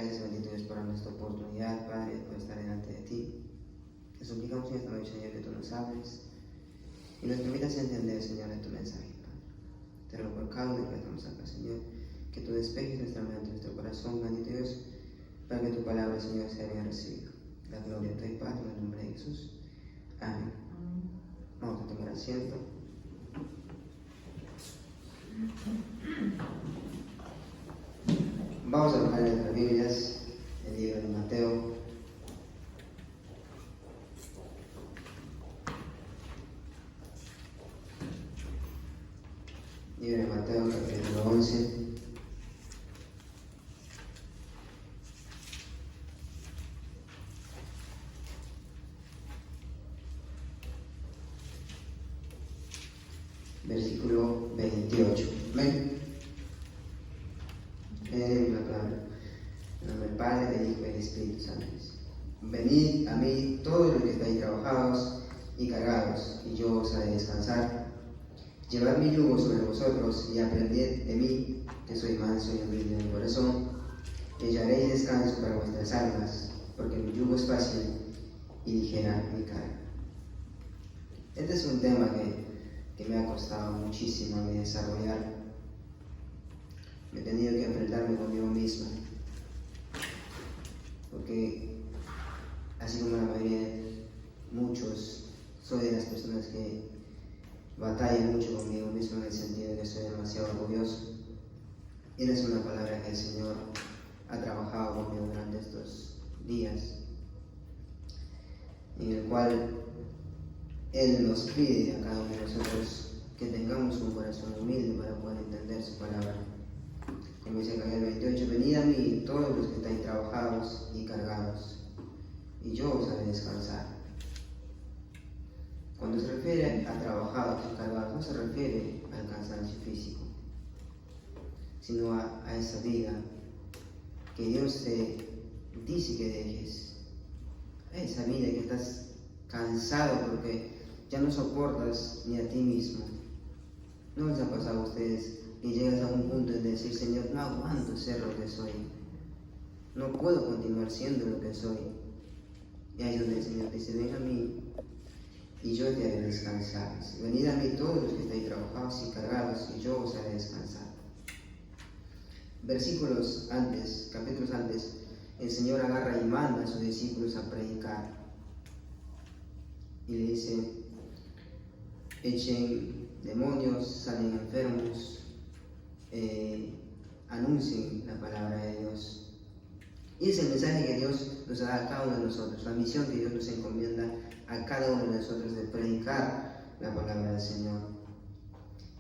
Gracias, bendito Dios, por nuestra oportunidad, Padre, por estar delante de ti. Te suplicamos en esta noche, Señor, que tú nos hables y nos permitas entender, Señor, de tu mensaje, Padre. Te ruego por cada uno que estamos acá, Señor, que tú despejes nuestra mente, nuestro corazón, bendito Dios, para que tu palabra, Señor, sea bien recibida. La gloria a ti, Padre, en el nombre de Jesús. Amén. Vamos a tomar asiento. Vamos a buscar en nuestras Biblias el libro de Mateo. Libro de Mateo, capítulo 11. Versículo 28. Amén. La palabra. En nombre del Padre, del Hijo y del Espíritu Santo. Venid a mí todos los que estáis trabajados y cargados, y yo os haré descansar. Llevad mi yugo sobre vosotros y aprended de mí, que soy manso y humilde de corazón, y hallaréis descanso para vuestras almas, porque mi yugo es fácil y ligera mi carga. Este es un tema que me ha costado muchísimo a mí desarrollar. Me he tenido que enfrentarme conmigo mismo, porque así como la mayoría de muchos, soy de las personas que batallan mucho conmigo mismo en el sentido de que soy demasiado orgulloso. Y es una palabra que el Señor ha trabajado conmigo durante estos días, en el cual Él nos pide a cada uno de nosotros que tengamos un corazón humilde para poder entender su palabra. Como dice acá en el 28, venid a mí todos los que estáis trabajados y cargados, y yo os haré descansar. Cuando se refiere a trabajados y cargados, no se refiere al cansancio físico, sino a esa vida que Dios te dice que dejes, a esa vida que estás cansado porque ya no soportas ni a ti mismo. ¿No les ha pasado a ustedes que llegas a un punto de decir, Señor, no aguanto ser lo que soy, no puedo continuar siendo lo que soy? Y ahí es donde el Señor dice, ven a mí y yo te haré descansar. Venid a mí todos los que estáis trabajados y cargados, y yo os haré descansar. Versículos antes, capítulos antes, el Señor agarra y manda a sus discípulos a predicar. Y le dice, echen demonios, salen enfermos, anuncien la palabra de Dios. Y es el mensaje que Dios nos da a cada uno de nosotros, la misión que Dios nos encomienda a cada uno de nosotros de predicar la palabra del Señor.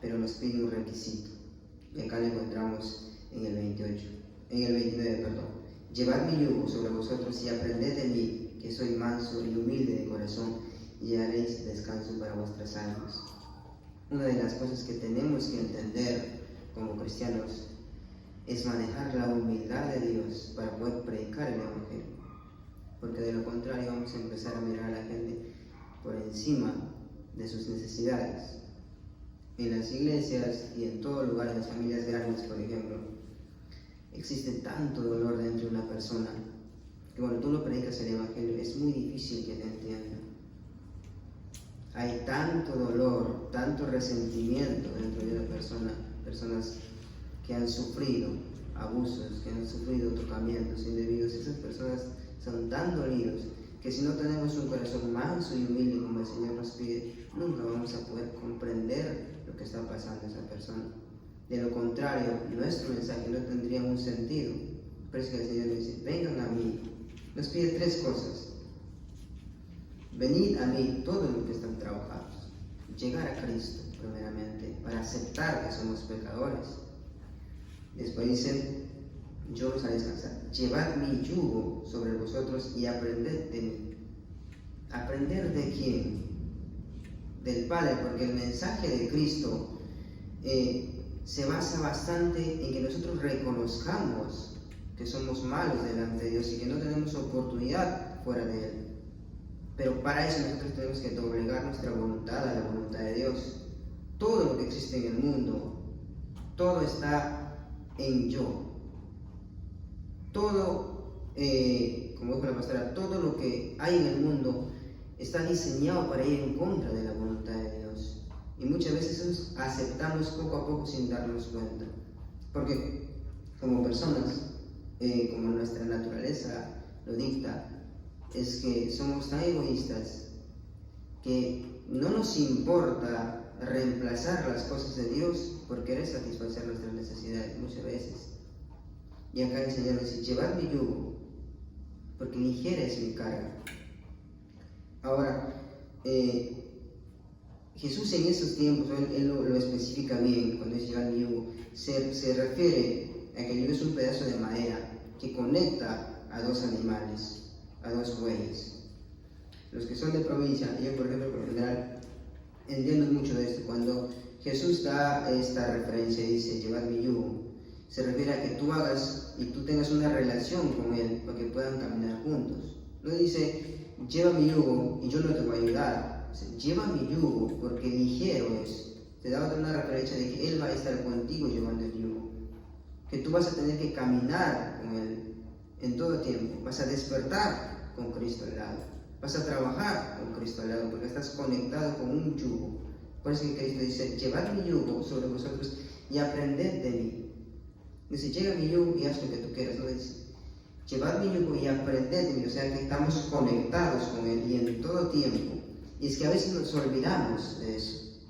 Pero nos pide un requisito, y acá lo encontramos en el 29, perdón. Llevad mi yugo sobre vosotros y aprended de mí, que soy manso y humilde de corazón, y haréis descanso para vuestras almas. Una de las cosas que tenemos que entender como cristianos es manejar la humildad de Dios para poder predicar el Evangelio, porque de lo contrario vamos a empezar a mirar a la gente por encima de sus necesidades. En las iglesias y en todo lugar, en las familias grandes, por ejemplo, existe tanto dolor dentro de una persona que cuando tú no predicas el Evangelio es muy difícil que te entienda. Hay tanto dolor, tanto resentimiento dentro de una persona, personas que han sufrido abusos, que han sufrido tocamientos indebidos. Esas personas son tan dolidos que si no tenemos un corazón manso y humilde como el Señor nos pide, nunca vamos a poder comprender lo que está pasando a esa persona. De lo contrario, nuestro mensaje no tendría un sentido. Por eso que el Señor dice, vengan a mí. Nos pide tres cosas. Venid a mí todos los que están trabajados. Llegar a Cristo, primeramente, para aceptar que somos pecadores. Después dice, yo os haré descansar. Llevad mi yugo sobre vosotros y aprended de mí. ¿Aprender de quién? Del Padre, porque el mensaje de Cristo se basa bastante en que nosotros reconozcamos que somos malos delante de Dios y que no tenemos oportunidad fuera de Él. Pero para eso nosotros tenemos que doblegar nuestra voluntad a la voluntad de Dios. Todo lo que existe en el mundo, todo está en yo. Todo como dijo la pastora, todo lo que hay en el mundo está diseñado para ir en contra de la voluntad de Dios. Y muchas veces aceptamos poco a poco sin darnos cuenta. Porque como personas, como nuestra naturaleza lo dicta, es que somos tan egoístas que no nos importa reemplazar las cosas de Dios por querer satisfacer nuestras necesidades muchas veces. Y acá el Señor dice, llevad mi yugo, porque ligera es mi carga. Ahora, Jesús en esos tiempos, él lo especifica bien cuando dice llevar mi yugo, se refiere a que el yugo es un pedazo de madera que conecta a dos animales, a dos bueyes. Los que son de provincia, yo por ejemplo, por lo general, entiendo mucho de esto. Cuando Jesús da esta referencia y dice llevar mi yugo, se refiere a que tú hagas y tú tengas una relación con Él para que puedan caminar juntos. No dice, lleva mi yugo y yo no te voy a ayudar. Dice, lleva mi yugo porque ligero es. Te da una referencia de que Él va a estar contigo llevando el yugo. Que tú vas a tener que caminar con Él en todo tiempo. Vas a despertar con Cristo al lado. Vas a trabajar con Cristo al lado porque estás conectado con un yugo. Por eso que Cristo dice, llevad mi yugo sobre vosotros y aprended de mí. Dice, llega mi yugo y haz lo que tú quieras. No dice, llevad mi yugo y aprended de mí. O sea que estamos conectados con Él y en todo tiempo. Y es que a veces nos olvidamos de eso.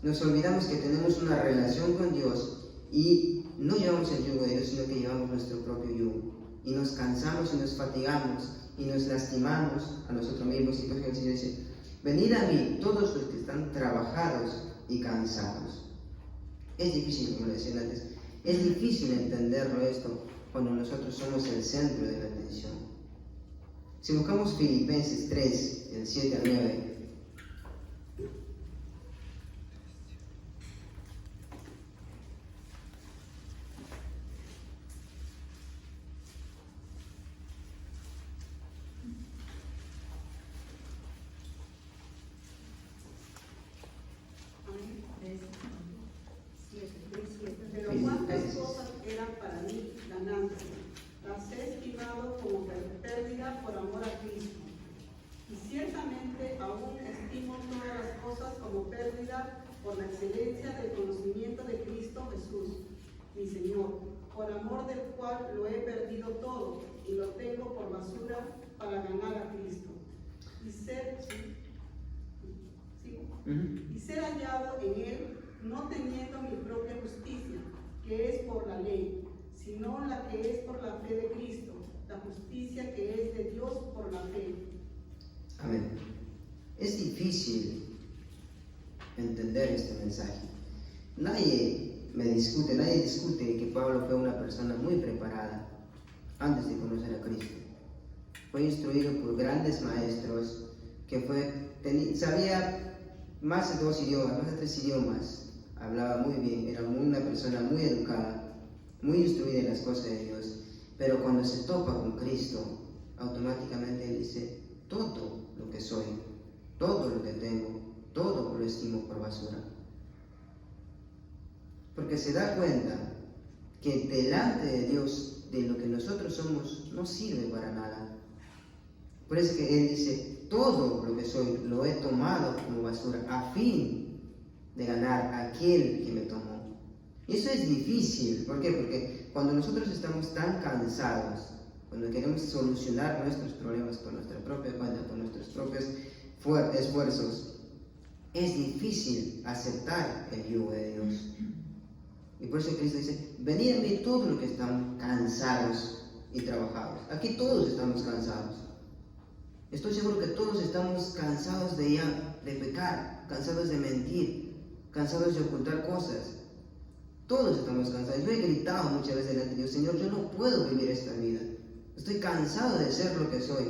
Nos olvidamos que tenemos una relación con Dios y no llevamos el yugo de Dios, sino que llevamos nuestro propio yugo. Y nos cansamos y nos fatigamos y nos lastimamos a nosotros mismos. Y por eso el Señor dice, venid a mí todos los que están trabajados y cansados. Es difícil, como le decía antes, es difícil entenderlo esto cuando nosotros somos el centro de la atención. Si buscamos Filipenses 3, del 7 al 9, Pero cuántas cosas eran para mí ganancia, las he estimado como pérdida por amor a Cristo. Y ciertamente aún estimo todas las cosas como pérdida por la excelencia del conocimiento de Cristo Jesús, mi Señor, por amor del cual lo he perdido todo y lo tengo por basura para ganar a Cristo. Y ser hallado en Él, no teniendo mi propia justicia, que es por la ley, sino la que es por la fe de Cristo, la justicia que es de Dios por la fe. Amén. Es difícil entender este mensaje. Nadie discute que Pablo fue una persona muy preparada antes de conocer a Cristo. Fue instruido por grandes maestros, sabía más de 2 idiomas, más de 3 idiomas. Hablaba muy bien, era una persona muy educada, muy instruida en las cosas de Dios. Pero cuando se topa con Cristo, automáticamente él dice, todo lo que soy, todo lo que tengo, todo lo estimo por basura. Porque se da cuenta que delante de Dios, de lo que nosotros somos, no sirve para nada. Por eso que él dice, todo lo que soy lo he tomado como basura a fin de ganar a aquel que me tomó. Y eso es difícil. ¿Por qué? Porque cuando nosotros estamos tan cansados, cuando queremos solucionar nuestros problemas por nuestra propia cuenta, por nuestros propios esfuerzos, es difícil aceptar el yugo de Dios. Y por eso Cristo dice, venid a mí todos los que están cansados y trabajados. Aquí todos estamos cansados. Estoy seguro que todos estamos cansados de pecar, cansados de mentir, cansados de ocultar cosas. Todos estamos cansados. Yo he gritado muchas veces delante de Dios, Señor, yo no puedo vivir esta vida. Estoy cansado de ser lo que soy,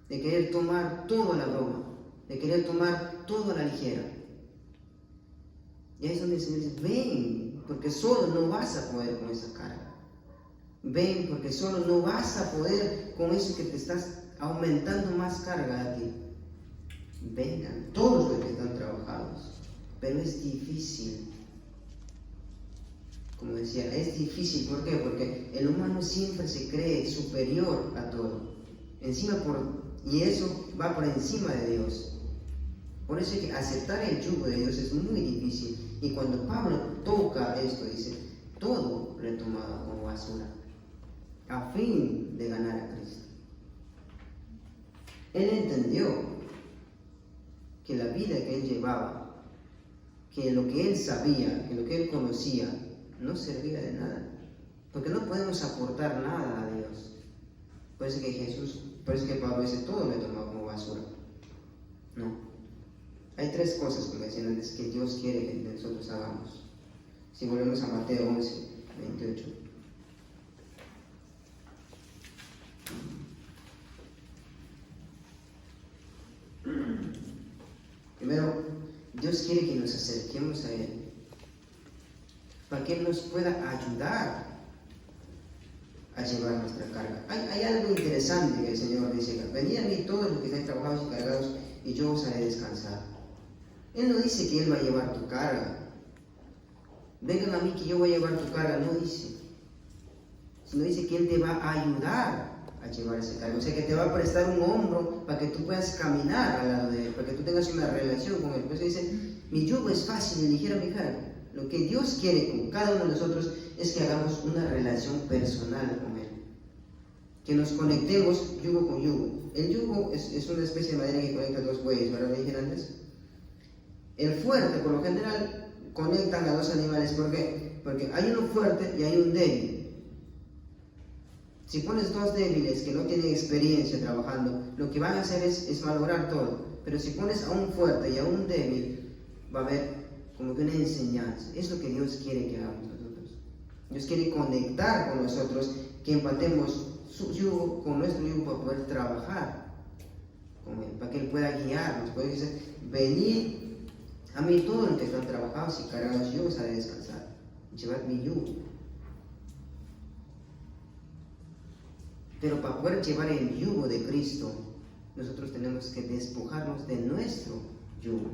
de querer tomar todo a la broma, de querer tomar todo a la ligera. Y ahí es donde el Señor dice, ven, porque solo no vas a poder con esa carga. Ven, porque solo no vas a poder con eso que te estás aumentando más carga a ti. Vengan, todos los que están trabajados. Pero es difícil. como decía, es difícil. ¿Por qué? Porque el humano siempre se cree superior a todo. Y eso va por encima de Dios. Por eso hay que aceptar el yugo de Dios es muy difícil. Y cuando Pablo toca esto, dice, todo retomado como basura, a fin de ganar a Cristo. Él entendió que la vida que él llevaba, que lo que él sabía, que lo que él conocía, no servía de nada, porque no podemos aportar nada a Dios. Por eso que Pablo dice, todo lo he tomado como basura. No. Hay tres cosas, como decían antes, que Dios quiere que nosotros hagamos. Si volvemos a Mateo 11, 28. Primero, Dios quiere que nos acerquemos a Él, para que Él nos pueda ayudar a llevar nuestra carga. Hay algo interesante que el Señor dice: venid a mí todos los que estáis trabajados y cargados, y yo os haré descansar. Él no dice que Él va a llevar tu carga. Vengan a mí que yo voy a llevar tu carga, no dice. Sino dice que Él te va a ayudar a llevar esa carga. O sea, que te va a prestar un hombro para que tú puedas caminar al lado de Él, para que tú tengas una relación con Él. Por eso dice, mi yugo es fácil y ligera mi carga. Lo que Dios quiere con cada uno de nosotros es que hagamos una relación personal con Él. Que nos conectemos yugo con yugo. El yugo es una especie de madera que conecta dos bueyes, ¿verdad? ¿Lo dije antes? El fuerte, por lo general, conectan a dos animales. ¿Por qué? Porque hay uno fuerte y hay un débil. Si pones dos débiles que no tienen experiencia trabajando, lo que van a hacer es malograr todo. Pero si pones a un fuerte y a un débil, va a haber como que una enseñanza. Es lo que Dios quiere que hagamos nosotros. Dios quiere conectar con nosotros, que empatemos su yugo con nuestro yugo para poder trabajar con Él, para que Él pueda guiarnos. Puede decir, venid a mí todos los que están trabajados y cargados, yo os haré descansar. Llevad mi yugo. Pero para poder llevar el yugo de Cristo, nosotros tenemos que despojarnos de nuestro yugo.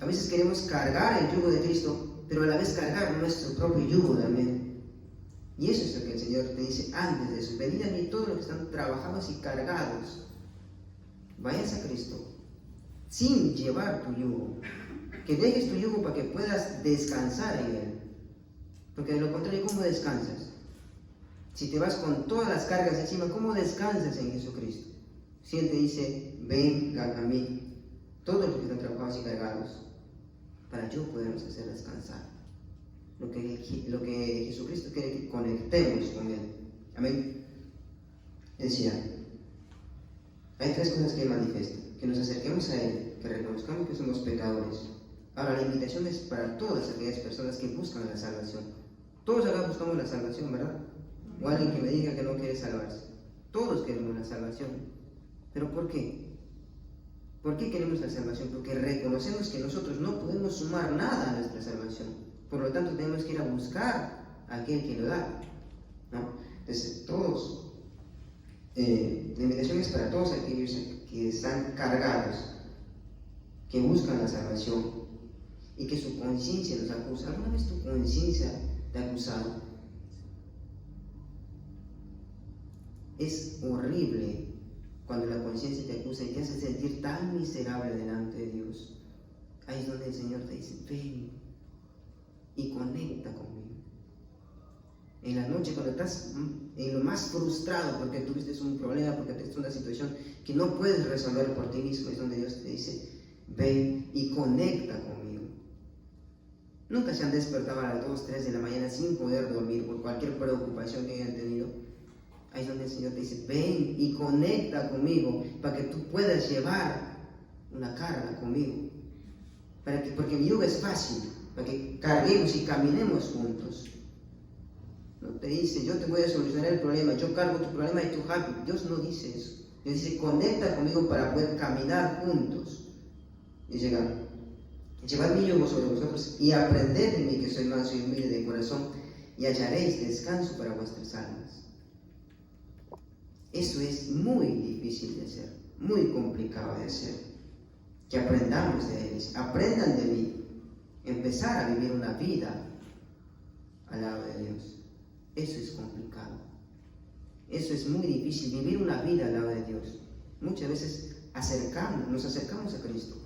A veces queremos cargar el yugo de Cristo, pero a la vez cargar nuestro propio yugo también. Y eso es lo que el Señor te dice antes de eso. Venid a mí todos los que están trabajados y cargados. Vayas a Cristo sin llevar tu yugo. Que dejes tu yugo para que puedas descansar en Él. Porque de lo contrario, ¿cómo descansas? Si te vas con todas las cargas encima, ¿cómo descansas en Jesucristo? Si Él te dice, vengan a mí, todos los que están trabajados y cargados, para yo podernos hacer descansar. Lo que Jesucristo quiere que conectemos con Él. Amén. Decía, hay tres cosas que Él manifiesta: que nos acerquemos a Él, que reconozcamos que somos pecadores. Ahora, la invitación es para todas aquellas personas que buscan la salvación. Todos acá buscamos la salvación, ¿verdad? O alguien que me diga que no quiere salvarse. Todos queremos la salvación. ¿Pero por qué? ¿Por qué queremos la salvación? Porque reconocemos que nosotros no podemos sumar nada a nuestra salvación. Por lo tanto, tenemos que ir a buscar a aquel que lo da, ¿no? Entonces, todos, la invitación es para todos aquellos que están cargados, que buscan la salvación y que su conciencia los acusa. ¿Alguna vez tu conciencia te ha acusado? Es horrible cuando la conciencia te acusa y te hace sentir tan miserable delante de Dios. Ahí es donde el Señor te dice, ven y conecta conmigo. En la noche, cuando estás en lo más frustrado porque tuviste un problema, porque tuviste una situación que no puedes resolver por ti mismo, es donde Dios te dice, ven y conecta conmigo. Nunca se han despertado a las 2, 3 de la mañana sin poder dormir por cualquier preocupación que hayan tenido. Ahí es donde el Señor te dice, ven y conecta conmigo para que tú puedas llevar una carga conmigo. Porque mi yugo es fácil, para que carguemos y caminemos juntos. No te dice, yo te voy a solucionar el problema, yo cargo tu problema y tú happy. Dios no dice eso. Dios dice, conecta conmigo para poder caminar juntos. Y llegar. Llevad mi yugo sobre vosotros y aprended de mí, que soy manso y humilde de corazón, y hallaréis descanso para vuestras almas. Eso es muy difícil de hacer, muy complicado de hacer. Que aprendamos de ellos, aprendan de mí. Empezar a vivir una vida al lado de Dios. Eso es complicado. Eso es muy difícil, vivir una vida al lado de Dios. Muchas veces nos acercamos a Cristo.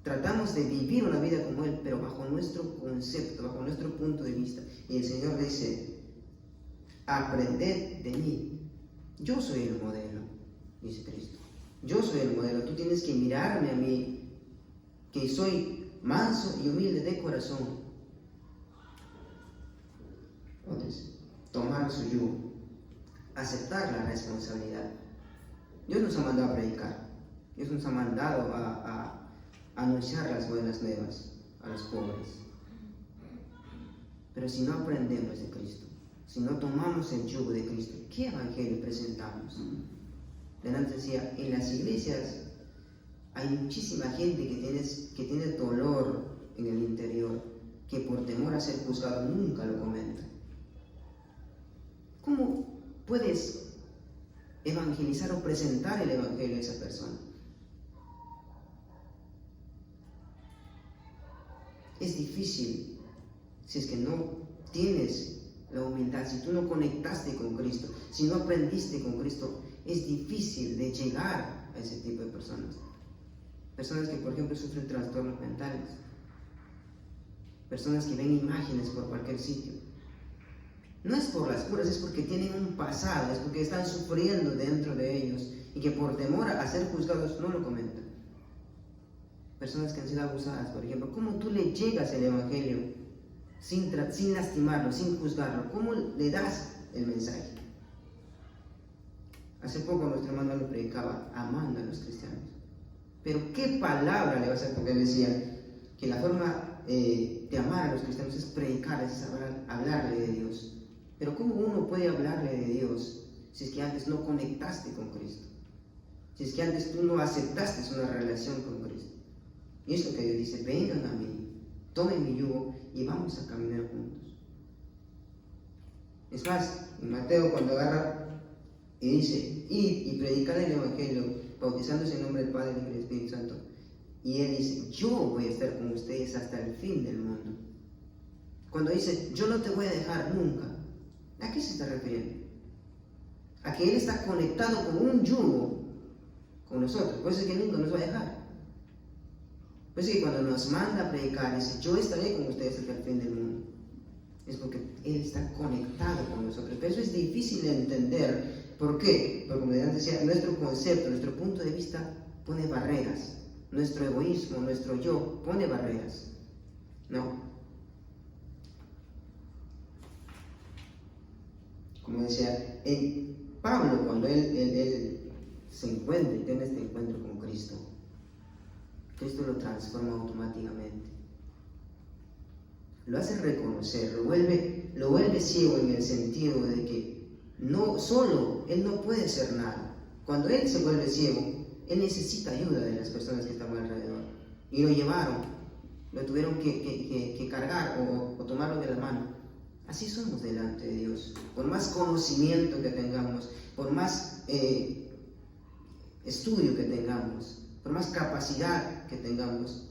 Tratamos de vivir una vida como Él, pero bajo nuestro concepto, bajo nuestro punto de vista. Y el Señor dice, aprended de mí. Yo soy el modelo, dice Cristo. Yo soy el modelo. Tú tienes que mirarme a mí, que soy manso y humilde de corazón. Entonces, tomar su yugo, aceptar la responsabilidad. Dios nos ha mandado a predicar. Dios nos ha mandado a anunciar las buenas nuevas a los pobres. Pero si no aprendemos de Cristo, si no tomamos el yugo de Cristo, ¿qué evangelio presentamos? Delante decía, en las iglesias hay muchísima gente que tiene dolor en el interior, que por temor a ser juzgado nunca lo comenta. ¿Cómo puedes evangelizar o presentar el evangelio a esa persona? Es difícil si es que no tienes la humildad, si tú no conectaste con Cristo, si no aprendiste con Cristo, es difícil de llegar a ese tipo de personas. Personas que, por ejemplo, sufren trastornos mentales, personas que ven imágenes por cualquier sitio. No es por las curas, es porque tienen un pasado, es porque están sufriendo dentro de ellos y que por temor a ser juzgados no lo comentan. Personas que han sido abusadas, por ejemplo. ¿Cómo tú le llegas el evangelio sin lastimarlo, sin juzgarlo? ¿Cómo le das el mensaje? Hace poco nuestro hermano lo predicaba amando a los cristianos. Pero ¿qué palabra le vas a poner? Él decía que la forma de amar a los cristianos es predicar, es hablarle de Dios. Pero ¿cómo uno puede hablarle de Dios si es que antes no conectaste con Cristo? Si es que antes tú no aceptaste una relación con Cristo. Y es lo que Dios dice, vengan a mí, tomen mi yugo y vamos a caminar juntos. Es más, en Mateo cuando agarra y dice, id y predicad el evangelio, bautizándose en nombre del Padre, del Hijo y del Espíritu Santo. Y Él dice, yo voy a estar con ustedes hasta el fin del mundo. Cuando dice, yo no te voy a dejar nunca, ¿a qué se está refiriendo? A que Él está conectado con un yugo con nosotros, por eso es que nunca nos va a dejar. Por eso es que cuando nos manda a predicar, dice, yo estaré con ustedes hasta el fin del mundo. Es porque Él está conectado con nosotros. Pero eso es difícil de entender. ¿Por qué? Porque como antes decía, nuestro concepto, nuestro punto de vista pone barreras. Nuestro egoísmo, nuestro yo pone barreras. No. Como decía, Pablo, cuando él se encuentra y tiene este encuentro con Cristo, Cristo lo transforma automáticamente. Lo hace reconocer, lo vuelve ciego en el sentido de que no solo él no puede hacer nada. Cuando él se vuelve ciego, él necesita ayuda de las personas que estaban alrededor. Y lo llevaron, lo tuvieron que cargar o tomarlo de la mano. Así somos delante de Dios. Por más conocimiento que tengamos, por más estudio que tengamos, por más capacidad que tengamos,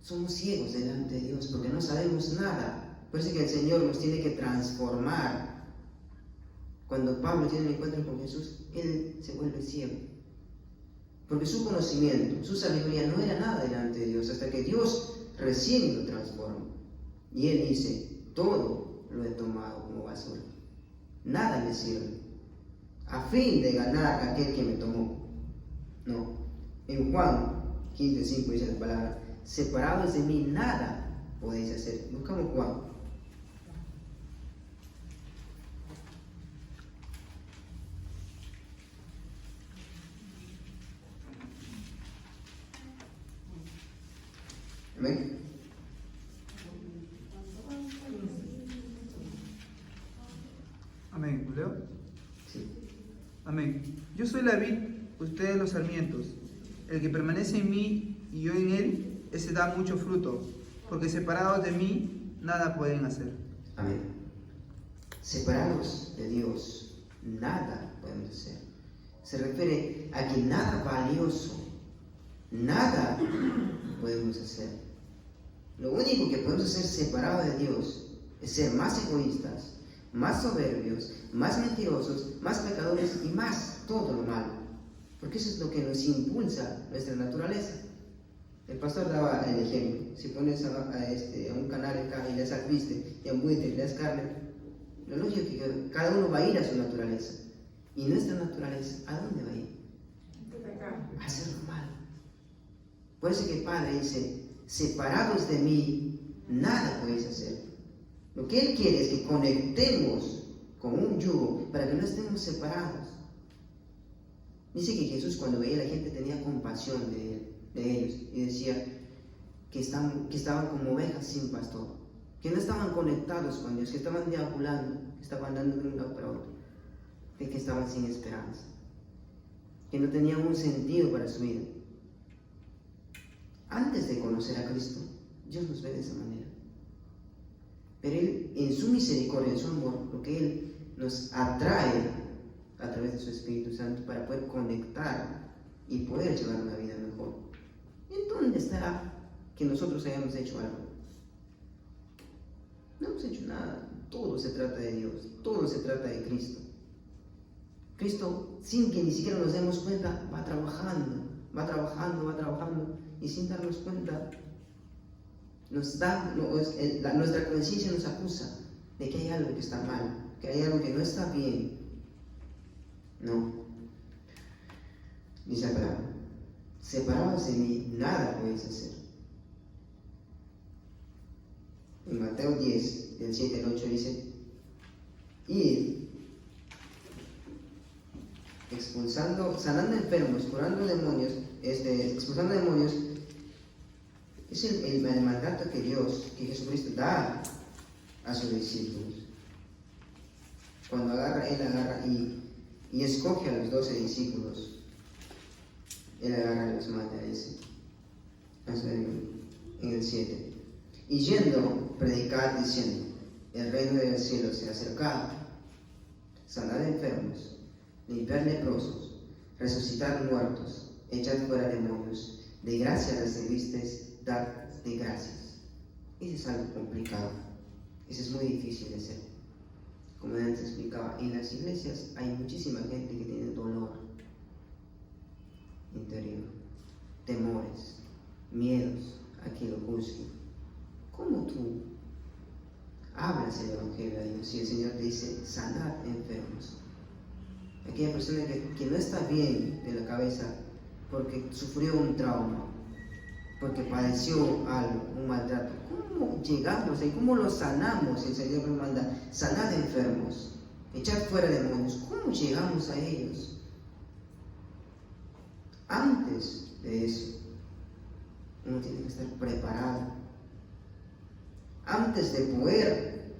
somos ciegos delante de Dios porque no sabemos nada. Por eso es que el Señor nos tiene que transformar. Cuando Pablo tiene un encuentro con Jesús, él se vuelve ciego. Porque su conocimiento, su sabiduría no era nada delante de Dios, hasta que Dios recién lo transforma. Y él dice, todo lo he tomado como basura. Nada me sirve. A fin de ganar a aquel que me tomó. No. En Juan 15:5 dice la palabra, separados de mí nada podéis hacer. Buscamos Juan. Amén. Amén. ¿Leo? Sí. Amén. Yo soy la vid, ustedes los sarmientos. El que permanece en mí y yo en él, ese da mucho fruto, porque separados de mí nada pueden hacer. Amén. Separados de Dios, nada podemos hacer. Se refiere a que nada valioso, nada podemos hacer. Lo único que podemos hacer separado de Dios es ser más egoístas, más soberbios, más mentirosos, más pecadores y más todo lo malo. Porque eso es lo que nos impulsa nuestra naturaleza. El pastor daba el ejemplo. Si pones a un canal y le das viste y a un buitre y le das carne, lo lógico es que cada uno va a ir a su naturaleza. Y nuestra naturaleza, ¿a dónde va a ir? A hacer lo malo. Por eso que el Padre dice, separados de mí, nada podéis hacer. Lo que Él quiere es que conectemos con un yugo para que no estemos separados. Dice que Jesús, cuando veía a la gente, tenía compasión de ellos y decía que estaban como ovejas sin pastor, que no estaban conectados con Dios, que estaban deambulando, que estaban dando de un lado para otro, que estaban sin esperanza, que no tenían un sentido para su vida. Antes de conocer a Cristo, Dios nos ve de esa manera. Pero Él, en su misericordia, en su amor, lo que Él nos atrae a través de su Espíritu Santo para poder conectar y poder llevar una vida mejor. ¿En dónde estará que nosotros hayamos hecho algo? No hemos hecho nada. Todo se trata de Dios, todo se trata de Cristo. Cristo, sin que ni siquiera nos demos cuenta, va trabajando, y sin darnos cuenta, nuestra conciencia nos acusa de que hay algo que está mal, que hay algo que no está bien. No. Dice la palabra, separados de mí, nada podéis hacer. En Mateo 10, del 7 al 8 dice, id, sanando enfermos, curando demonios, expulsando demonios. Es el mandato que que Jesucristo da a sus discípulos. Cuando Él agarra y escoge a los 12 discípulos, Él agarra y los manda a ese. En el 7. Y yendo, predicad diciendo, el reino del cielo se ha acercado. Sanad enfermos, limpiar leprosos, resucitar muertos, echad fuera demonios. De gracia recibisteis, dad de gracias. Ese es algo complicado. Ese es muy difícil de hacer. Como antes explicaba, en las iglesias hay muchísima gente que tiene dolor interior, temores, miedos a que lo juzguen. ¿Cómo tú hablas el Evangelio a Dios si el Señor te dice sanad enfermos? Aquella persona que no está bien de la cabeza porque sufrió un trauma, porque padeció algo, un maltrato. ¿Cómo llegamos ahí? ¿Cómo lo sanamos? El Señor nos manda, sanad enfermos, echad fuera demonios. ¿Cómo llegamos a ellos? Antes de eso, uno tiene que estar preparado. Antes de poder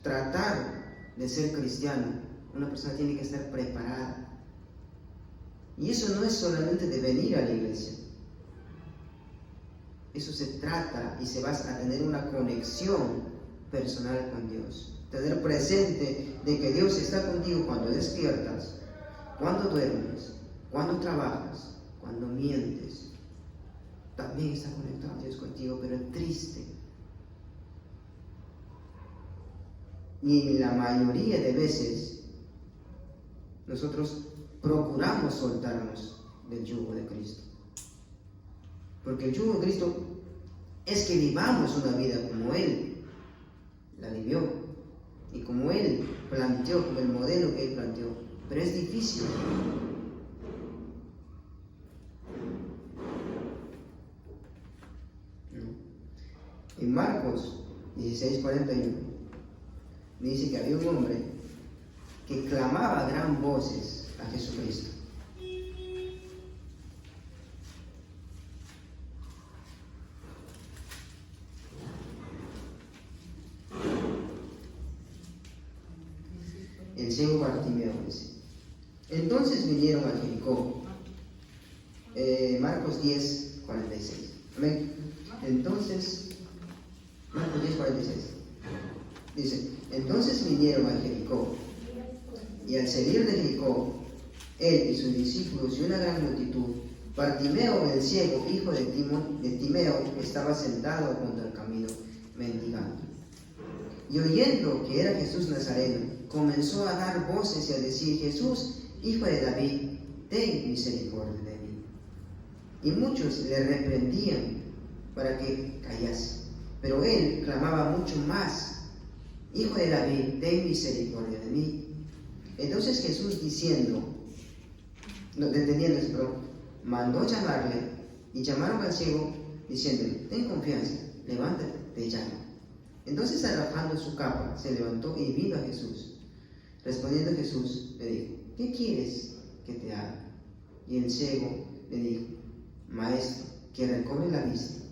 tratar de ser cristiano, una persona tiene que estar preparada. Y eso no es solamente de venir a la iglesia. Eso se trata y se basa a tener una conexión personal con Dios. Tener presente de que Dios está contigo cuando despiertas, cuando duermes, cuando trabajas, cuando mientes. También está conectado Dios contigo, pero es triste. Y en la mayoría de veces nosotros procuramos soltarnos del yugo de Cristo. Porque el yugo de Cristo es que vivamos una vida como Él la vivió y como Él planteó, como el modelo que Él planteó. Pero es difícil. En Marcos 16:41 dice que había un hombre que clamaba a gran voces a Jesucristo. El ciego Bartimeo dice. Entonces vinieron a Jericó. Marcos 10:46. Amén. Entonces, Marcos 10:46. Dice, entonces vinieron a Jericó. Y al salir de Jericó, él y sus discípulos y una gran multitud, Bartimeo el ciego, hijo de Timeo, estaba sentado junto al camino, mendigando. Y oyendo que era Jesús Nazareno, comenzó a dar voces y a decir: Jesús, hijo de David, ten misericordia de mí. Y muchos le reprendían para que callase. Pero él clamaba mucho más: Hijo de David, ten misericordia de mí. Entonces Jesús deteniéndose, mandó llamarle, y llamaron al ciego, diciéndole: ten confianza, levántate, te llamo. Entonces, arrojando su capa, se levantó y vino a Jesús. Respondiendo Jesús, le dijo: ¿qué quieres que te haga? Y el ciego le dijo: Maestro, que recobre la vista.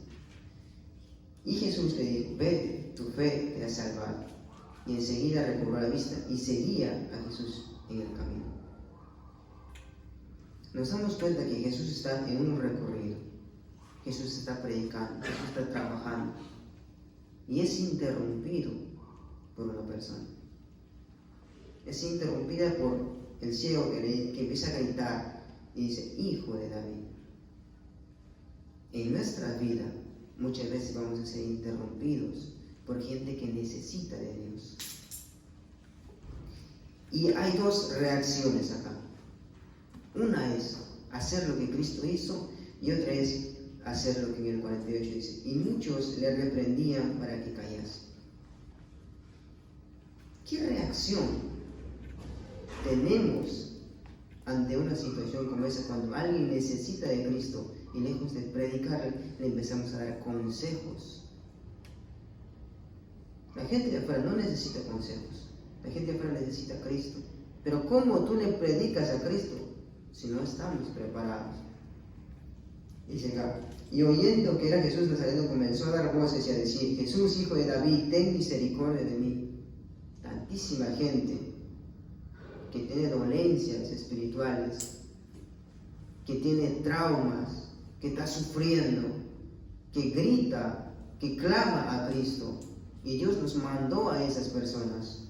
Y Jesús le dijo: vete, tu fe te ha salvado. Y enseguida recobró la vista y seguía a Jesús en el camino. Nos damos cuenta que Jesús está en un recorrido. Jesús está predicando, Jesús está trabajando. Y es interrumpido por una persona. Es interrumpida por el ciego que empieza a gritar y dice: Hijo de David. En nuestra vida muchas veces vamos a ser interrumpidos por gente que necesita de Dios. Y hay dos reacciones acá. Una es hacer lo que Cristo hizo, y otra es hacer lo que en el 48 dice: y muchos le reprendían para que callase. ¿Qué reacción tenemos ante una situación como esa, cuando alguien necesita de Cristo y lejos de predicarle, le empezamos a dar consejos? La gente de afuera no necesita consejos, la gente de afuera necesita a Cristo. Pero ¿cómo tú le predicas a Cristo si no estamos preparados? Dice acá: y oyendo que era Jesús Nazareno, comenzó a dar voces y a decir: Jesús, hijo de David, ten misericordia de mí. Tantísima gente que tiene dolencias espirituales, que tiene traumas, que está sufriendo, que grita, que clama a Cristo. Y Dios nos mandó a esas personas.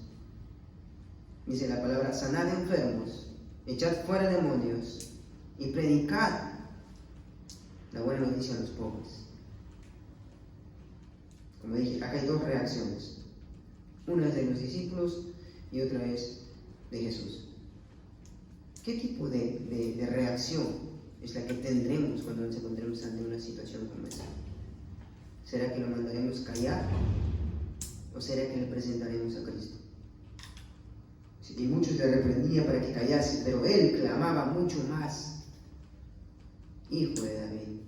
Dice la palabra: sanad enfermos, echad fuera demonios y predicad la buena noticia a los pobres. Como dije, acá hay dos reacciones. Una es de los discípulos y otra es de Jesús. ¿Qué tipo de reacción es la que tendremos cuando nos encontremos ante una situación como esa? ¿Será que lo mandaremos callar? ¿O será que le presentaremos a Cristo? Y muchos le reprendían para que callase, pero él clamaba mucho más: Hijo de David,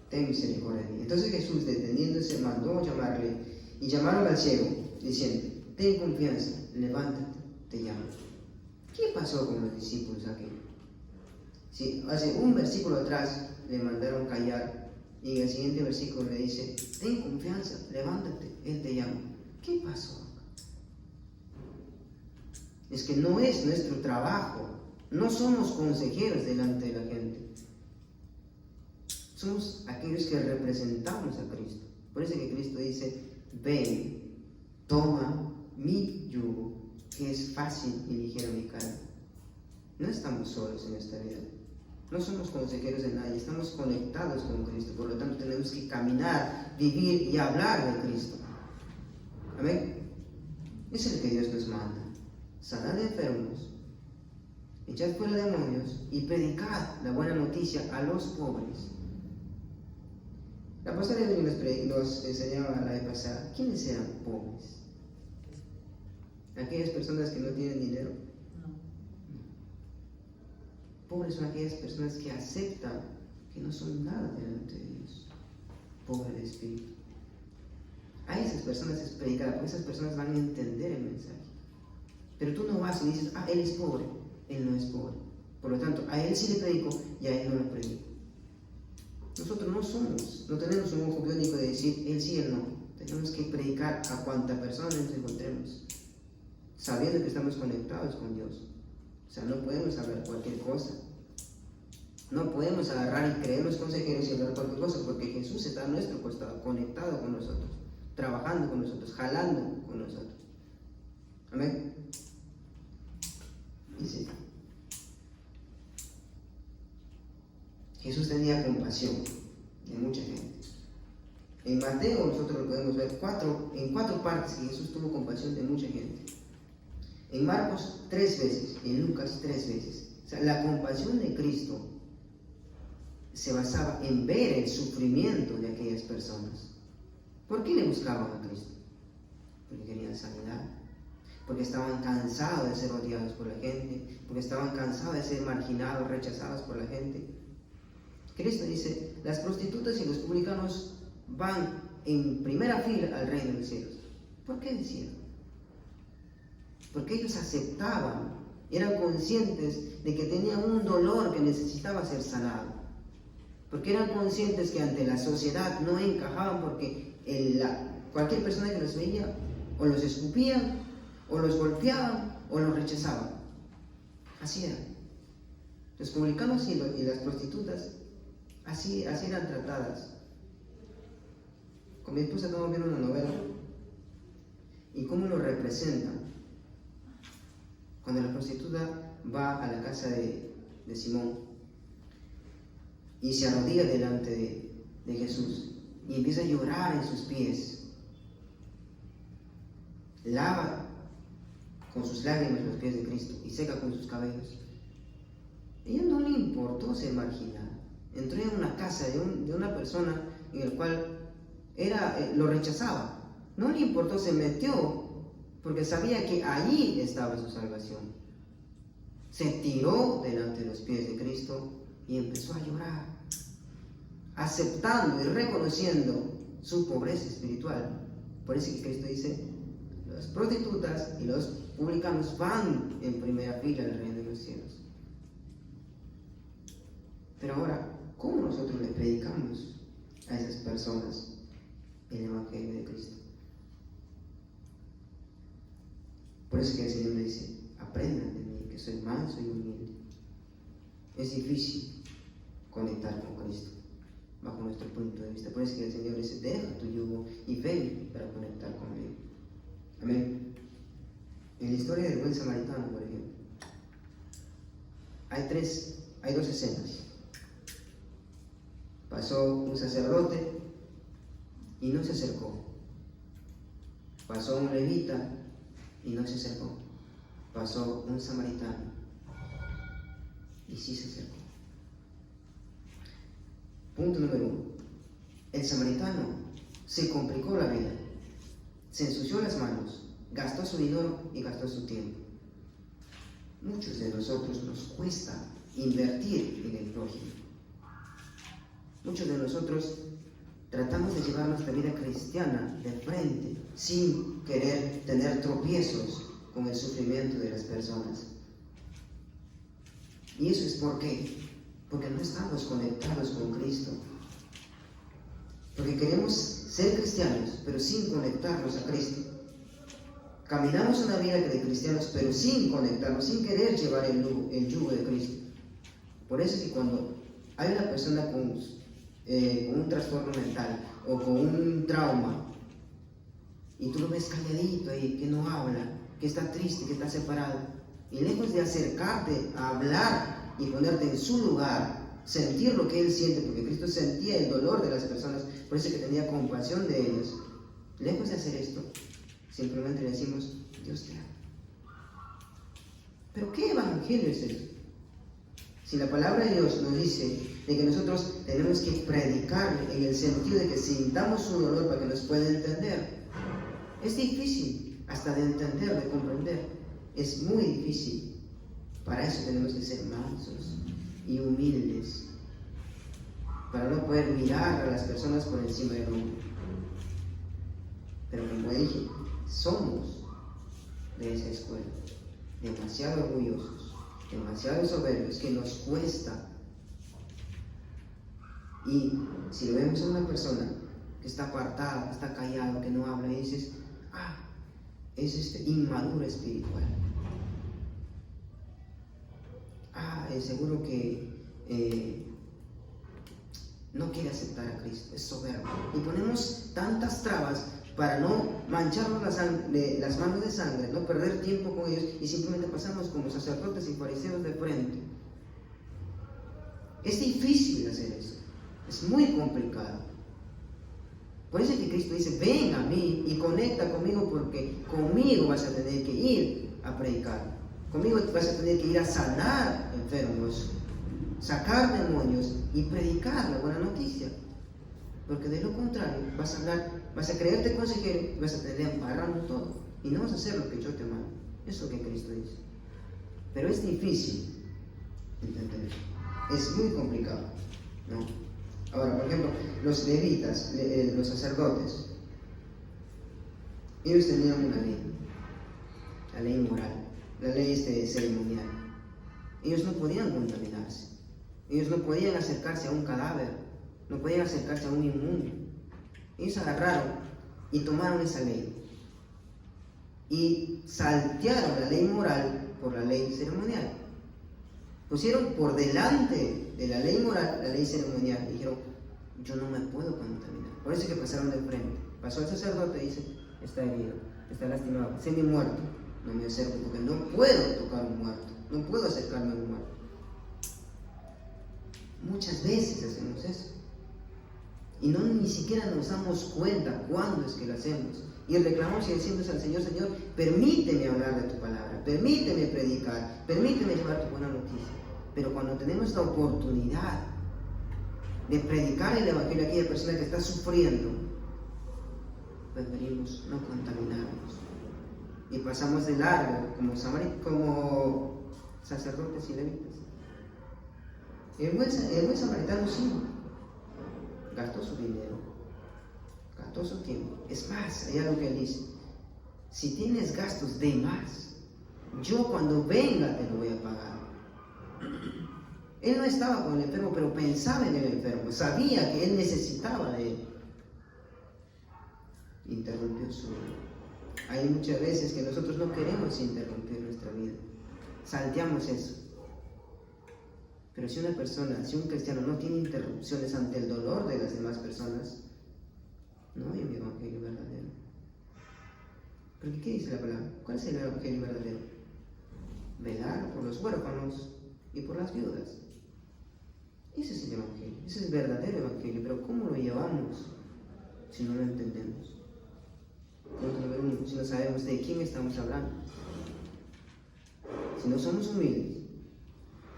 ten misericordia de mí. Entonces Jesús, deteniéndose, mandó llamarle, y llamaron al ciego, diciendo: ten confianza, levántate, te llamo. ¿Qué pasó con los discípulos aquí? Si hace un versículo atrás le mandaron callar, y en el siguiente versículo le dice: ten confianza, levántate, él te llama. ¿Qué pasó acá? Es que no es nuestro trabajo, no somos consejeros delante de la gente. Somos aquellos que representamos a Cristo. Por eso que Cristo dice: ven, toma mi yugo, que es fácil y ligero mi carga. No estamos solos en esta vida. No somos consejeros de nadie, estamos conectados con Cristo. Por lo tanto, tenemos que caminar, vivir y hablar de Cristo. Amén. Eso es lo que Dios nos manda: sanad enfermos, echad fuera demonios y predicad la buena noticia a los pobres. La pastora Evelyn nos enseñaba la vez pasada: ¿quiénes eran pobres? ¿Aquellas personas que no tienen dinero? No. Pobres son aquellas personas que aceptan que no son nada delante de Dios. Pobre de espíritu. A esas personas es predicada, porque esas personas van a entender el mensaje. Pero tú no vas y dices: él es pobre. Él no es pobre. Por lo tanto, a él sí le predico y a él no le predico. Nosotros no tenemos un ojo biónico de decir él sí, él no. Tenemos que predicar a cuanta persona nos encontremos, sabiendo que estamos conectados con Dios. O sea, no podemos hablar cualquier cosa. No podemos agarrar y creer los consejeros y hablar cualquier cosa, porque Jesús está a nuestro costado, conectado con nosotros, trabajando con nosotros, jalando con nosotros. Amén. Dice: Jesús tenía compasión de mucha gente. En Mateo nosotros lo podemos ver en cuatro partes que Jesús tuvo compasión de mucha gente. En Marcos 3 veces, en Lucas 3 veces. O sea, la compasión de Cristo se basaba en ver el sufrimiento de aquellas personas. ¿Por qué le buscaban a Cristo? Porque querían sanidad, porque estaban cansados de ser odiados por la gente, porque estaban cansados de ser marginados, rechazados por la gente. Cristo dice, las prostitutas y los publicanos van en primera fila al reino de los cielos. ¿Por qué decía? Porque ellos aceptaban, eran conscientes de que tenían un dolor que necesitaba ser sanado. Porque eran conscientes que ante la sociedad no encajaban, porque cualquier persona que los veía o los escupían, o los golpeaban, o los rechazaban. Así eran. Los publicanos y las prostitutas, así eran tratadas. Con mi esposa estamos viendo una novela y cómo lo representan. Cuando la prostituta va a la casa de Simón y se arrodilla delante de Jesús y empieza a llorar en sus pies, lava con sus lágrimas los pies de Cristo y seca con sus cabellos. Ella no le importó ser marginada. Entró en una casa de una persona en el cual lo rechazaba. No le importó, se metió porque sabía que allí estaba su salvación. Se tiró delante de los pies de Cristo y empezó a llorar, aceptando y reconociendo su pobreza espiritual. Por eso que Cristo dice, las prostitutas y los publicanos van en primera fila al reino de los cielos. Pero ahora, ¿cómo nosotros le predicamos a esas personas el Evangelio de Cristo? Por eso que el Señor le dice, aprendan de mí, que soy manso y humilde. Es difícil conectar con Cristo, bajo nuestro punto de vista. Por eso que el Señor dice, deja tu yugo y ven para conectar conmigo. Amén. En la historia del buen samaritano, por ejemplo, hay dos escenas. Pasó un sacerdote y no se acercó. Pasó un levita y no se acercó. Pasó un samaritano y sí se acercó. Punto número 1. El samaritano se complicó la vida, se ensució las manos, gastó su dinero y gastó su tiempo. Muchos de nosotros nos cuesta invertir en el prójimo. Muchos de nosotros tratamos de llevar nuestra vida cristiana de frente, sin querer tener tropiezos con el sufrimiento de las personas. ¿Y eso es por qué? Porque no estamos conectados con Cristo. Porque queremos ser cristianos, pero sin conectarnos a Cristo. Caminamos una vida de cristianos, pero sin conectarnos, sin querer llevar el yugo de Cristo. Por eso es que cuando hay una persona con un trastorno mental o con un trauma, y tú lo ves calladito ahí, que no habla, que está triste, que está separado, y lejos de acercarte a hablar y ponerte en su lugar, sentir lo que él siente, porque Cristo sentía el dolor de las personas, por eso que tenía compasión de ellos, lejos de hacer esto, simplemente le decimos, Dios te ama. ¿Pero qué evangelio es eso? Si la palabra de Dios nos dice de que nosotros tenemos que predicar en el sentido de que sintamos su dolor para que nos pueda entender, es difícil hasta de entender, de comprender. Es muy difícil. Para eso tenemos que ser mansos y humildes, para no poder mirar a las personas por encima del hombro. Pero como dije, somos de esa escuela, demasiado orgullosos, demasiado soberbios, que nos cuesta. Y si vemos a una persona que está apartada, que está callada, que no habla, y dices, es inmaduro espiritual. Es seguro que no quiere aceptar a Cristo, es soberbio. Y ponemos tantas trabas para no mancharnos las manos de sangre, no perder tiempo con ellos, y simplemente pasamos como sacerdotes y fariseos de frente. Es difícil hacer eso, es muy complicado. Por eso es que Cristo dice, ven a mí y conecta conmigo, porque conmigo vas a tener que ir a predicar. Conmigo vas a tener que ir a sanar enfermos, sacar demonios y predicar la buena noticia. Porque de lo contrario vas a creerte consejero y vas a tener embarrando todo. Y no vas a hacer lo que yo te mando. Eso es lo que Cristo dice. Pero es difícil entender. Es muy complicado, ¿no? Ahora, por ejemplo, los levitas, los sacerdotes, ellos tenían una ley, la ley moral, la ley ceremonial. Ellos no podían contaminarse, ellos no podían acercarse a un cadáver, no podían acercarse a un inmundo. Ellos agarraron y tomaron esa ley y saltearon la ley moral por la ley ceremonial. Pusieron por delante de la ley moral la ley ceremonial y dijeron, yo no me puedo contaminar. Por eso es que pasaron de frente. Pasó el sacerdote y dice, está herido, está lastimado, semi muerto. No me acerco porque no puedo tocar a un muerto, no puedo acercarme a un muerto. Muchas veces hacemos eso y ni siquiera nos damos cuenta cuándo es que lo hacemos. Y reclamamos y decimos al Señor, Señor, permíteme hablar de tu palabra, permíteme predicar, permíteme llevar tu buena noticia. Pero cuando tenemos la oportunidad de predicar el Evangelio a aquella persona que está sufriendo, preferimos no contaminarnos. Y pasamos de largo como sacerdotes y levitas. El buen samaritano sí gastó su dinero, gastó su tiempo. Es más, hay algo que él dice, si tienes gastos de más, yo cuando venga te lo voy a pagar. Él no estaba con el enfermo, pero pensaba en el enfermo, sabía que él necesitaba de él. Interrumpió su vida. Hay muchas veces que nosotros no queremos interrumpir nuestra vida, salteamos eso. Pero si un cristiano no tiene interrupciones ante el dolor de las demás personas, no hay un evangelio verdadero. Porque ¿qué dice la palabra? ¿Cuál es el evangelio verdadero? Velar por los huérfanos y por las viudas. Ese es el evangelio, ese es el verdadero evangelio. Pero ¿cómo lo llevamos si no lo entendemos? Punto número 1, si no sabemos de quién estamos hablando, si no somos humildes,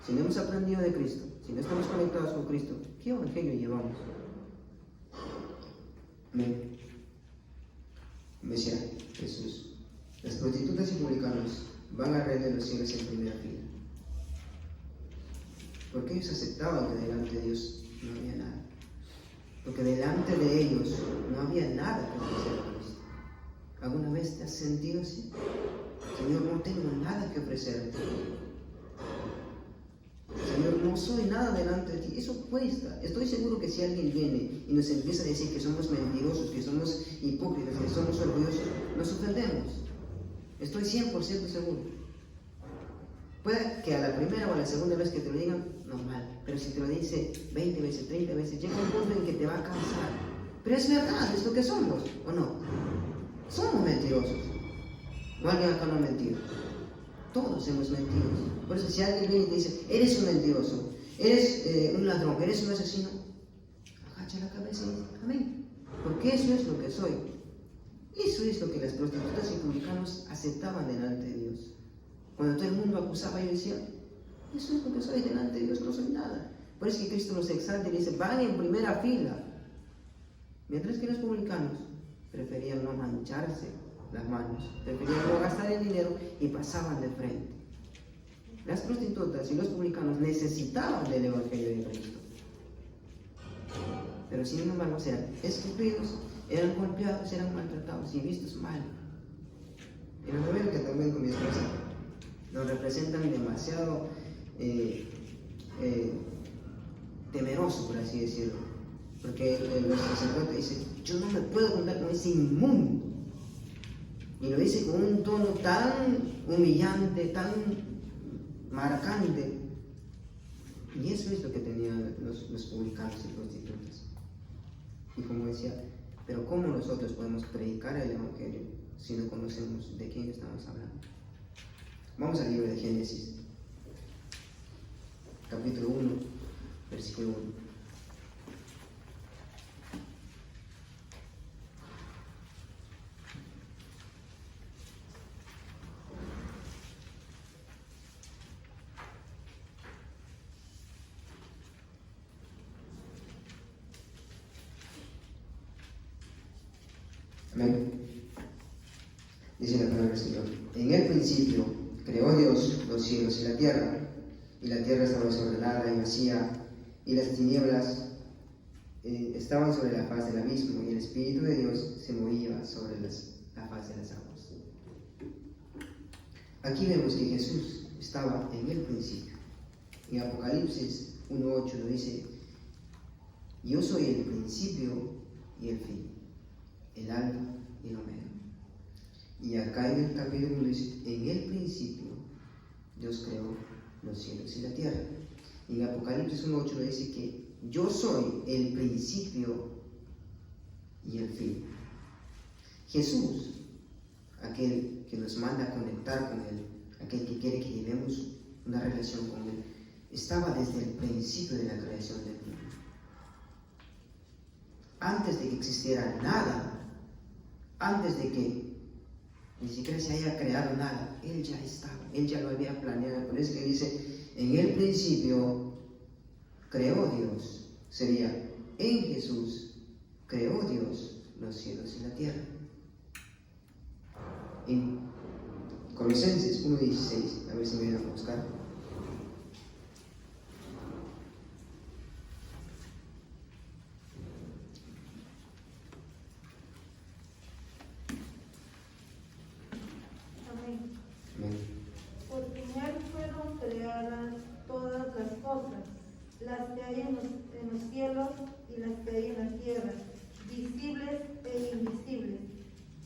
si no hemos aprendido de Cristo, si no estamos conectados con Cristo, ¿qué evangelio llevamos? Decía Jesús, las prostitutas y publicanos van al reino de los cielos en primera fila, porque ellos aceptaban que delante de Dios no había nada, porque delante de ellos no había nada que ofrecer a Cristo. ¿Alguna vez te has sentido así? Señor, no tengo nada que ofrecerte. Señor, no soy nada delante de ti. Eso cuesta. Estoy seguro que si alguien viene y nos empieza a decir que somos mentirosos, que somos hipócritas, que somos orgullosos, nos ofendemos. Estoy 100% seguro. Puede que a la primera o a la segunda vez que te lo digan, normal. Pero si te lo dice 20 veces, 30 veces, llega un punto en que te va a cansar. Pero es verdad, es lo que somos, ¿o no? Somos mentirosos. ¿O alguien acá no ha mentido? Todos hemos mentido. Por eso si alguien viene y te dice, eres un mentiroso, eres un ladrón, eres un asesino, agacha la cabeza y dice, amén. Porque eso es lo que soy. Eso es lo que las prostitutas y publicanos aceptaban delante de Dios. Cuando todo el mundo acusaba, ellos decían, eso es lo que soy delante de Dios, no soy nada. Por eso es que Cristo nos exalta y dice, van en primera fila. Mientras que los publicanos preferían no mancharse las manos, preferían no gastar el dinero y pasaban de frente. Las prostitutas y los publicanos necesitaban del Evangelio de Cristo, pero sin embargo eran escupidos, eran golpeados, eran maltratados y vistos mal. En la novela que también con mi esposa nos representan demasiado temeroso, por así decirlo, porque el sacerdote dice, yo no me puedo juntar con ese inmundo. Y lo dice con un tono tan humillante, tan marcante. Y eso es lo que tenían los publicanos y prostitutas. Y como decía, pero ¿cómo nosotros podemos predicar el Evangelio si no conocemos de quién estamos hablando? Vamos al libro de Génesis, capítulo 1, versículo 1. Amén. Dice la palabra del Señor. En el principio creó Dios los cielos y la tierra estaba desordenada y vacía, y las tinieblas estaban sobre la faz del abismo, y el Espíritu de Dios se movía sobre la faz de las aguas. Aquí vemos que Jesús estaba en el principio. En Apocalipsis 1:8 lo dice: yo soy el principio y el fin, el alfa y el omega. Y acá en el capítulo 1 dice: en el principio Dios creó los cielos y la tierra. Y en Apocalipsis 1:8 lo dice que yo soy el principio y el fin. Jesús, aquel que nos manda a conectar con Él, aquel que quiere que llevemos una relación con Él, estaba desde el principio de la creación del mundo. Antes de que existiera nada, antes de que ni siquiera se haya creado nada, Él ya estaba, Él ya lo había planeado. Por eso que dice: en el principio creó Dios. Sería: en Jesús creó Dios los cielos y la tierra. En Colosenses 1:16, a ver si me vienen a buscar. Porque en Él fueron creadas todas las cosas, las que hay en los cielos y las que hay en la tierra, visibles e invisibles,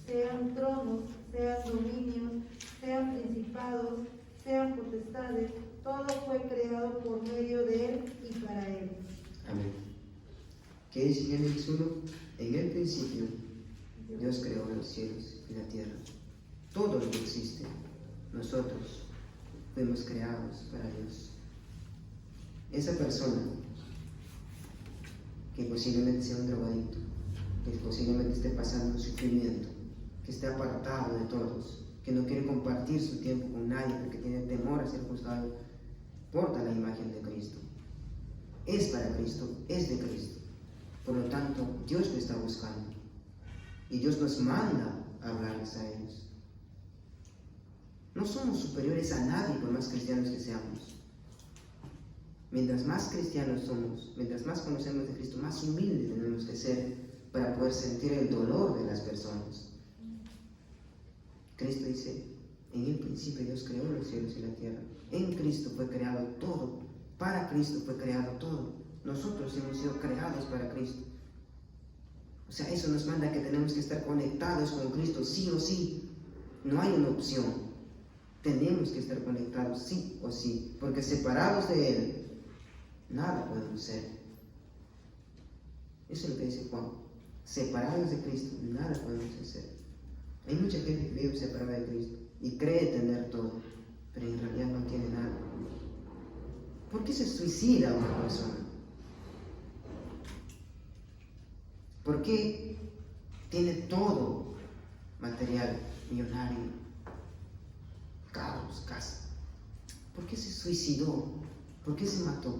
sean tronos, sean dominios, sean principados, sean potestades, todo fue creado por medio de Él y para Él. Amén. ¿Qué dice Génesis 1? En el principio Dios creó los cielos y la tierra. Todo lo que existe, nosotros fuimos creados para Dios. Esa persona que posiblemente sea un drogadicto, que posiblemente esté pasando un sufrimiento, que esté apartado de todos, que no quiere compartir su tiempo con nadie porque tiene temor a ser juzgado, porta la imagen de Cristo. Es para Cristo, es de Cristo. Por lo tanto, Dios lo está buscando y Dios nos manda a hablarles a ellos. No somos superiores a nadie por más cristianos que seamos. Mientras más cristianos somos, mientras más conocemos de Cristo, más humildes tenemos que ser para poder sentir el dolor de las personas. Cristo dice: en el principio Dios creó los cielos y la tierra. En Cristo fue creado todo. Para Cristo fue creado todo. Nosotros hemos sido creados para Cristo. O sea, eso nos manda que tenemos que estar conectados con Cristo sí o sí. No hay una opción. Tenemos que estar conectados sí o sí, porque separados de Él, nada podemos ser. Eso es lo que dice Juan. Separados de Cristo, nada podemos hacer. Hay mucha gente que vive separada de Cristo y cree tener todo, pero en realidad no tiene nada. ¿Por qué se suicida una persona? ¿Por qué tiene todo material, millonario, carros, casa? ¿Por qué se suicidó? ¿Por qué se mató?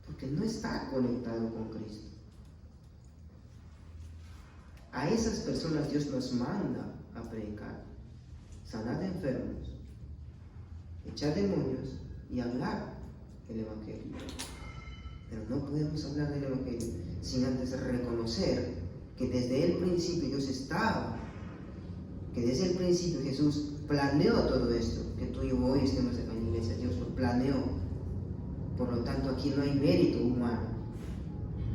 Porque no está conectado con Cristo. A esas personas Dios nos manda a predicar, sanar enfermos, echar demonios y hablar el Evangelio. Pero no podemos hablar del Evangelio sin antes reconocer que desde el principio Dios estaba, que desde el principio Jesús planeó todo esto, que tú y yo hoy estemos en la iglesia. Dios lo planeó. Por lo tanto, aquí no hay mérito humano.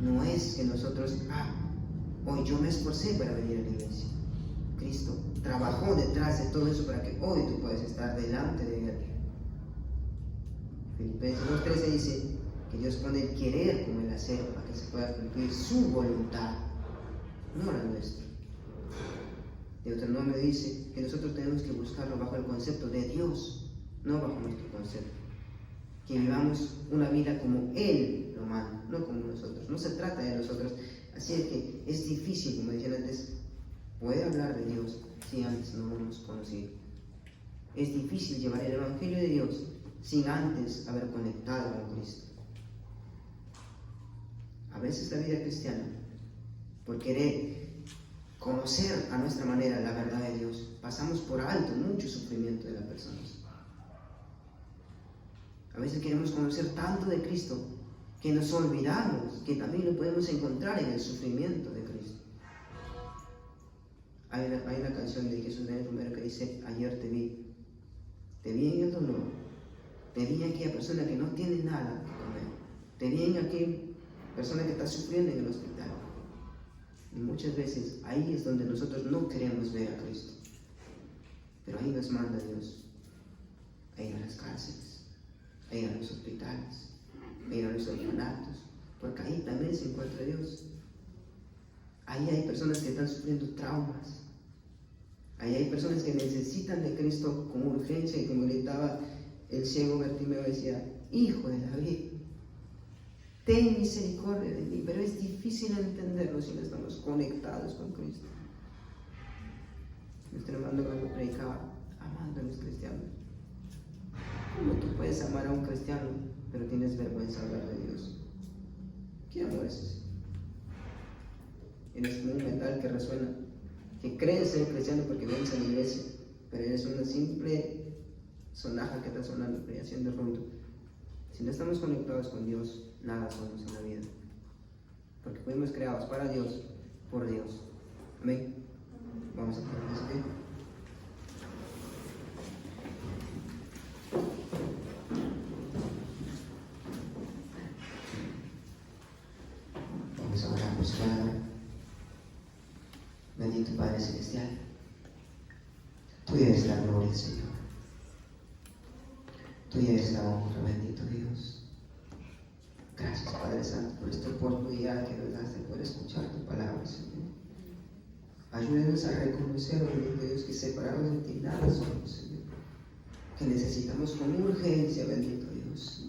No es que nosotros, hoy yo me esforcé para venir a la iglesia. Cristo trabajó detrás de todo eso para que hoy tú puedas estar delante de Él. Filipenses 2:13 dice que Dios pone el querer como el hacer para que se pueda cumplir su voluntad, no la nuestra. Deuteronomio dice que nosotros tenemos que buscarlo bajo el concepto de Dios, no bajo nuestro concepto. Que vivamos una vida como Él lo manda, no como nosotros. No se trata de nosotros. Así es que es difícil, como decía antes, poder hablar de Dios si antes no lo hemos conocido. Es difícil llevar el Evangelio de Dios sin antes haber conectado con Cristo. A veces la vida cristiana, por querer conocer a nuestra manera la verdad de Dios, pasamos por alto mucho sufrimiento de las personas. A veces queremos conocer tanto de Cristo que nos olvidamos que también lo podemos encontrar en el sufrimiento de Cristo. Hay una canción de Jesús Daniel Romero que dice: ayer te vi en el dolor, te vi en aquella persona que no tiene nada que comer, te vi en aquella persona que está sufriendo en el hospital. Y muchas veces ahí es donde nosotros no queremos ver a Cristo, pero ahí nos manda Dios, a ir a las cárceles, a ir a los hospitales, a ir a los orfanatos, porque ahí también se encuentra Dios. Ahí hay personas que están sufriendo traumas, ahí hay personas que necesitan de Cristo con urgencia, y como gritaba el ciego Bartimeo, decía: Hijo de David, ten misericordia de mí. Pero es difícil entenderlo si no estamos conectados con Cristo. Nuestro hermano cuando predicaba, amando a los cristianos. ¿Cómo tú puedes amar a un cristiano pero tienes vergüenza de hablar de Dios? ¿Qué amor es ese? Eres como un metal que resuena, que crees ser cristiano porque vienes a la iglesia, pero eres una simple sonaja que está sonando, pero haciendo ruido. Si no estamos conectados con Dios, nada somos en la vida, porque fuimos creados para Dios, por Dios. Amén. Vamos a ponernos bien. Vamos a orar por su palabra. Bendito Padre Celestial, tuya es la gloria, Señor. Tuya es la honra, bendito Dios. Gracias, Padre Santo, por esta oportunidad que nos das de poder escuchar tu palabra, Señor. Ayúdenos a reconocer, bendito Dios, que separados de ti nada somos, Señor. Que necesitamos con urgencia, bendito Dios,